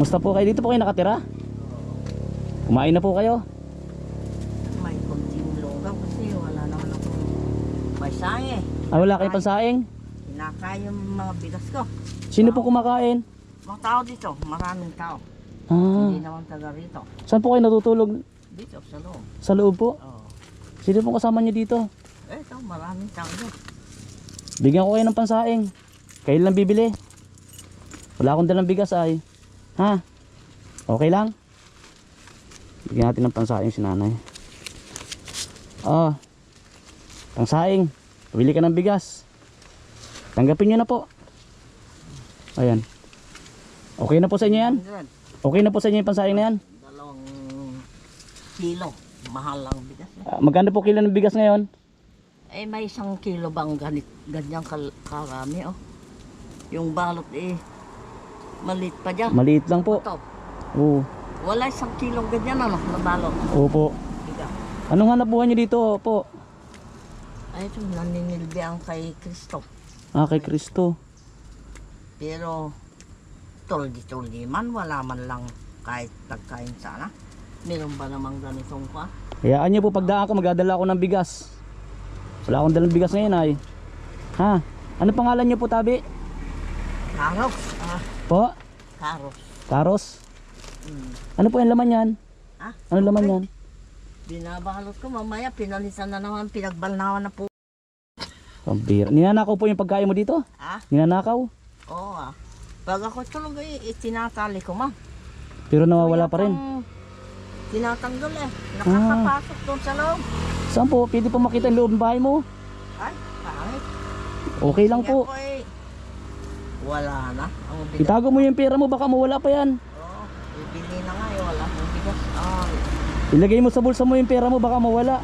Musta po kayo? Dito po kayo nakatira? Kumain na po kayo? May konting lugaw kasi wala naman akong may sae. Wala kayong pansaing? Kinakain yung mga bigas ko. Sino po kumakain? Mga tao dito, maraming tao. Ah, Hindi naman taga rito. saan po kayo natutulog? Dito sa loob. Sa loob po? Oh. Sino po kasama niyo dito? Ito, maraming tao dito. Bigyan ko kayo ng pansaing. Kayo lang bibili. Wala akong dalang bigas ay. Ha? Okay lang? Bigyan natin ng pansaing si nanay. Pansaing. Pabili ka ng bigas. Tanggapin nyo na po. Ayan. Okay na po sa inyo yan? 100. Okay na po sa inyo yung pansaing na yan? 2 kilo. Mahal lang bigas. Magkano po kilo ng bigas ngayon? Eh, may 1 kilo bang ganyang karami, oh. Yung balot, maliit pa dyan. Maliit lang po. Ito, Oo. wala 1 kilo ganyan, ano, na balot. Opo. Bigas. Anong hanap buhay nyo dito po? Ay, ito, naninilbihan kay Kristo. Kay Kristo. Pero, tuldi-tuldi man, wala man lang kahit pagkain sana. Meron ba namang ganitong pa? Hayaan nyo po, pagdaan ko magdadala ako ng bigas. Wala akong dalang bigas ngayon ay. Ha? Ano pangalan nyo po, Tabi? Karos. Po? Karos. Karos? Mm. Ano po yung laman yan? Ah, Ano laman yan? binabalot ko, mamaya pinalitan na naman, pinagbalnawan na po. Pambira. Ninanakaw po yung pagkain mo dito? Ah, Ninanakaw? oo Pag ako tulog itinatali ko, ma'am. Pero nawawala pa rin. Tinatanggal nakakapasok doon sa loob. Saan po? Pwede po makita yung loob ng bahay mo? Ay, pangit. Okay lang Sige po. ako, wala na. Ang bigas. Itago mo yung pera mo, baka mawala pa yan. Oo, bibili na nga wala akong bigas. Ay, Ilagay mo sa bulsa mo yung pera mo, baka mawala.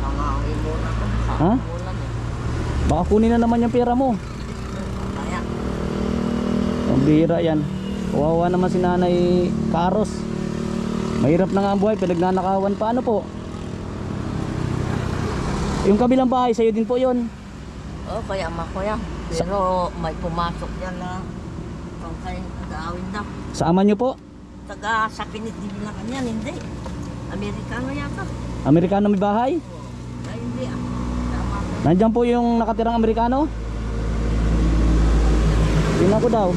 hangangin muna ko. Ha? Ulan Baka kunin na naman yung pera mo. Kaya, Pambira yan. Kawawa naman si Nanay Karos. Mahirap na nga ang buhay, pinagnanakawan pa. Ano po? Yung kabilang bahay, sa'yo din po yun. kaya makuya. Pero may pumasok yan na kung kayo nag-aawin daw. Sa ama nyo po? Taga sa pinitibin na kanyan, hindi. Amerikano yata. Amerikano may bahay? Ay, hindi Tama. Nandyan po yung nakatirang Amerikano? Tingnan ko daw.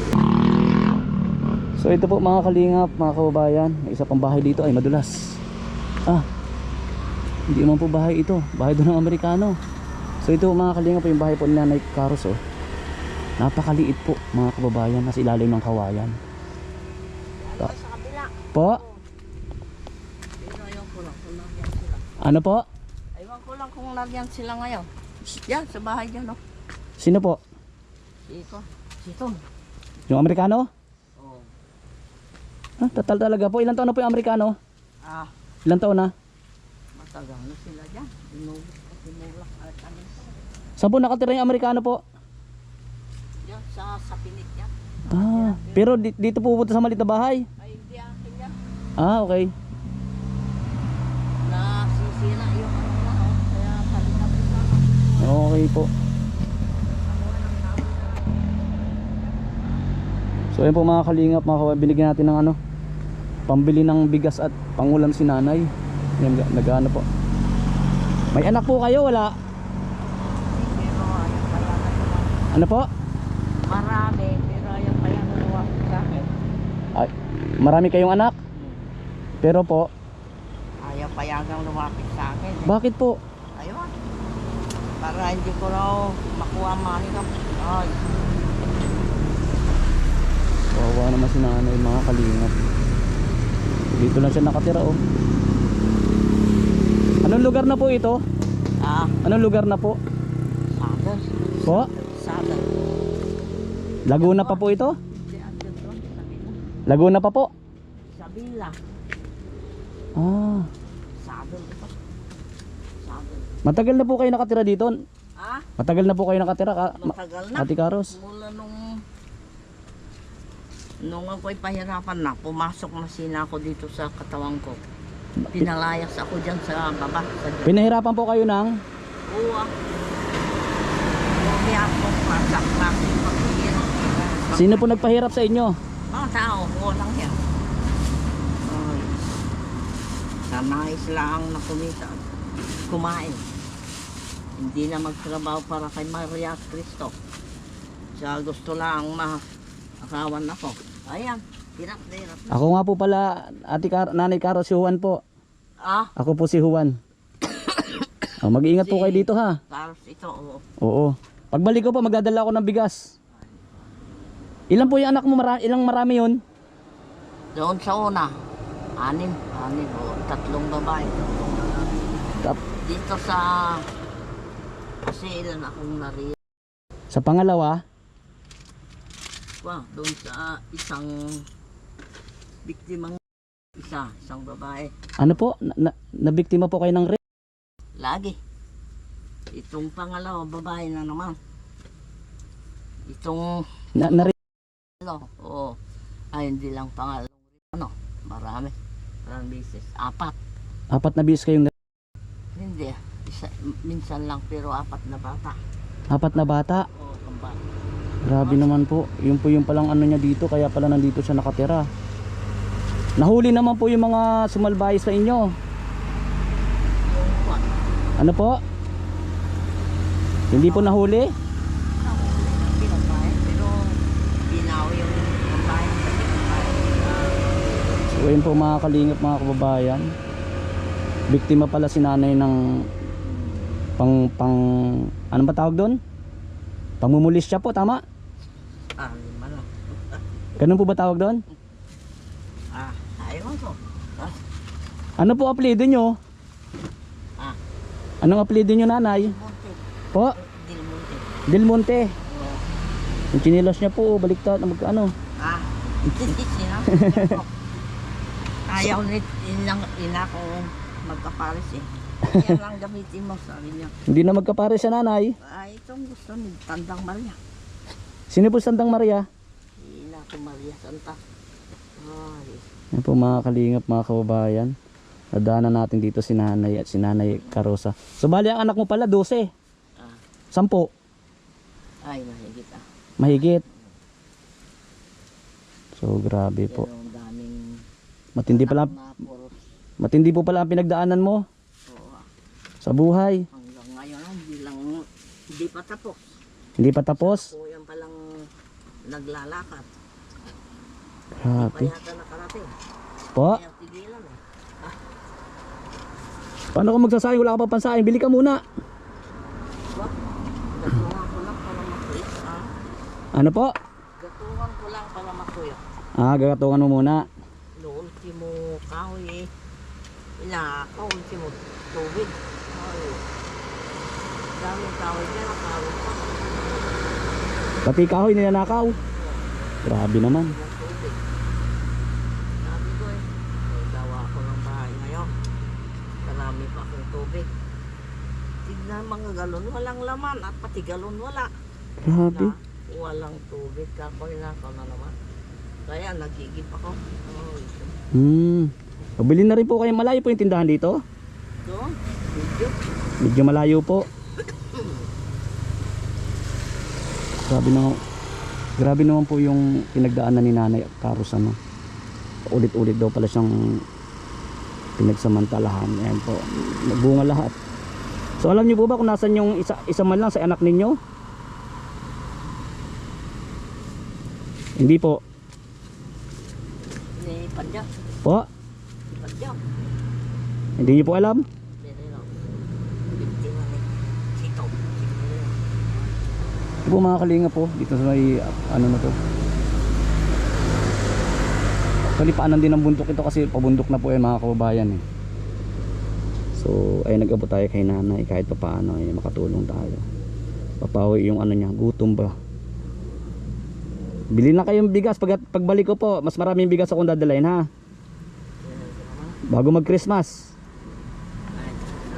So ito po mga kalingap, mga kababayan, may isa pang bahay dito ay madulas. Hindi naman po bahay ito, bahay doon ng Amerikano. So ito mga kalingap, yung bahay po ni Nanay Karos, napakaliit po mga kababayan, nasa ilalim ng kawayan. Sa kabila. Po? Pero ayaw ko lang kung nariyan sila. Ano po? Ayaw ko lang kung nariyan sila ngayon. Yan, sa bahay dyan, oh. Sino po? Ito. Ito. Yung Amerikano? Oh. Tatal talaga po. Ilang taon na po yung Amerikano? Ilang taon na? Matagal na sila dyan. Dinulak at ano. Saan po nakatira yung Amerikano po? Yan, sa pinik yan. Pero dito po pupunta sa maliit na bahay? Ay, hindi akin yan. Okay. Nasisira yung ano na, oh. Kaya palitan ko sana. Okay po. So ayun po mga kalingap, mga kababayan, binigyan natin ng pambili ng bigas at pangulam si Nanay. Yan, nag-ano po. May anak po kayo, wala? Pero ayaw pa yan na lumapit. Ano po? Marami, pero ayaw pa yan na lumapit sa akin. Ay, marami kayong anak? Pero po, Ayaw pa yan ang lumapit sa akin. bakit po? Ayun. Para hindi ko raw makuha manikap. Ay, Wawa naman si Nanay, mga kalingap. Dito lang siya nakatira, oh. Anong lugar na po ito? Anong lugar na po? Saddle. Po? Saddle. Laguna pa po ito? Hindi, andun doon, sa Bila. Laguna pa po? Sa Bila. Saddle ito. Saddle. Matagal na po kayo nakatira dito? Matagal na po kayo nakatira, Matagal na. Ate Karos? Mula nung ako'y pahirapan na, pumasok na sina ako dito sa katawan ko. Pinalayas ako dyan sa baba. Sa Pinahirapan po kayo ng? Oo. Hindi ako pasak na. Sino po nagpahirap sa inyo? Mga tao, walang yan. Ay, sanay sila ang nakumita. Kumain. Hindi na magtrabaho para kay Maria at Cristo. Siya gusto lang makawan ako. Ayan, hirap na hirap na. Ako nga po pala, Nanay Caro, si Juan po. Ah, Ako po si Juan. Mag-iingat po kayo dito ha. Carlos ito, oo. Oo. Pagbalik ko po, magdadala ako ng bigas. Ilan po yung anak mo? Ilang marami yun? Doon sa una, anim, o, 3 babae. Dito sa, kasi ilan akong nariyan. Sa pangalawa, Doon sa isang biktimang isang babae. ano po? Nabiktima po kayo ng rape? Lagi. Itong pangalawa, babae na naman. Itong, oo. Ay, hindi lang pangalawang, marami. Maraming beses. 4. 4 na bis kayong Hindi. Minsan lang, pero 4 na bata. 4 na bata? Oo, kambal. Grabe naman po. Yun po yung palang ano niya dito, kaya pala nandito siya nakatira. Nahuli naman po yung mga sumalbayis sa inyo. Ano po? Hindi po nahuli? Pero binaw yung babae. So ayun po mga kalingap, mga kababayan. Biktima pala si nanay ng ano ba tawag doon? Pangmumulis siya po, tama? Lima lang. Ganun po ba tawag doon? Ayaw ko. Ano po apelyido nyo? Anong apelyido nyo, nanay? Monte. Po? Dilmonte. Del Monte. Oo. Yung chinilas niya po, baliktad na magkano. Ayaw ina ko magkapares eh. Yan lang gamitin mo, sabi niya. Hindi na magkapare siya, nanay. Itong gusto ni Tandang Maria. Sino po Santang Maria? Ina ko Maria Santa. Ay. Yan po mga kalingap, mga kababayan. Nadaanan natin dito si nanay at si nanay Carosa. So bali ang anak mo pala 12. 10. Ay, mahigit Mahigit. So grabe po. Pero ang daming Matindi po pala ang pinagdaanan mo sa buhay. hanggang ngayon hindi pa tapos. Hindi pa tapos. So yan palang naglalakad. Grabe. Yata nakarating. Po, Kaya tigilan eh. paano ka magsasayang? Wala ka pa pansaing. Bili ka muna. Gatuhan ko lang para makuya. Ano po? Gatuhan ko lang para makuya. Gagatungan mo muna. No ultimo kahoy eh. Ultimo tubig. Ay. Daming kahoy niya, nakaroon pa. Pati kahoy nilanakaw. Grabe naman. Ng tubig. Sabi ko eh, gawa ko ng bahay ngayon. Marami pa akong tubig. Tignan mga galon, walang laman at pati galon wala. Grabe. Walang tubig, kakoy na ako na naman. Kaya nagigip ako. Pabili na rin po kayo. Malayo po yung tindahan dito. Doon, video. Medyo malayo po. Grabe naman po yung pinagdaanan ni nanay Carosa, no? Ulit-ulit daw pala siyang pinagsamantalahan. Ayan po, nagbunga lahat. So alam niyo po ba kung nasan yung isa man lang sa anak ninyo? Hindi po. Ni Padya. Po? Padya. Hindi niyo po alam? Ito po mga kalinga po dito sa may ano na to. Kalipaanan din ng bundok ito kasi pabundok na po yan mga kababayan eh. So ay nag-abot tayo kay nanay kahit pa paano ay makatulong tayo. Papawi yung ano niya, gutom ba. Bili na kayong bigas pagbalik ko po, mas maraming bigas akong dadalhin ha. Bago mag Christmas.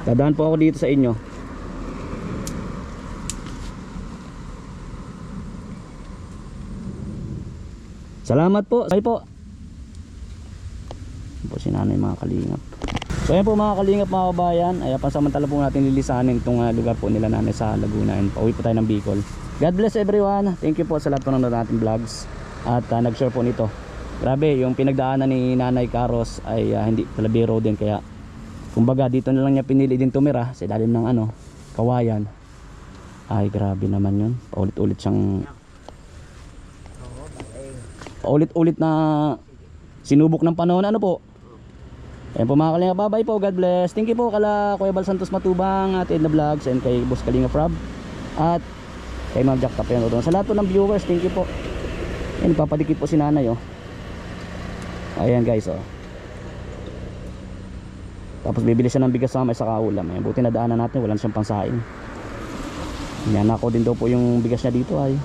Dadaan po ako dito sa inyo. Salamat po. Say po. Po si nanay mga kalingap. So ayan po mga kalingap mga kabayan. Ay pansamantala po natin lilisanin itong lugar po nila nanay sa Laguna. And pauwi po tayo ng Bicol. God bless everyone. Thank you po sa lahat po ng natin vlogs. At nag-share po nito. Grabe, yung pinagdaanan ni Nanay Caros ay hindi talabiro din, kaya kumbaga dito na lang niya pinili din tumira sa ilalim ng ano, kawayan. Ay grabe naman yun, paulit-ulit siyang paulit-ulit na sinubok ng panahon. Ano po? Ayan po mga Kalinga, bye po, God bless. Thank you po kala Kuya Bal Santos Matubang, Ate Edna Vlogs, and kay Boss Kalinga Frab, at kay Ma'am Jack Tapiano. Sa lahat po ng viewers, thank you po. Ayan, papadikit po si Nanay, oh. Ayan guys, oh. Tapos bibili siya ng bigas sa may saka ulam. Ayan, buti na daanan natin, wala siyang pangsaing. Yan ako din daw po yung bigas niya dito ay.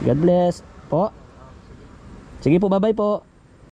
God bless po. Sige po, bye bye po.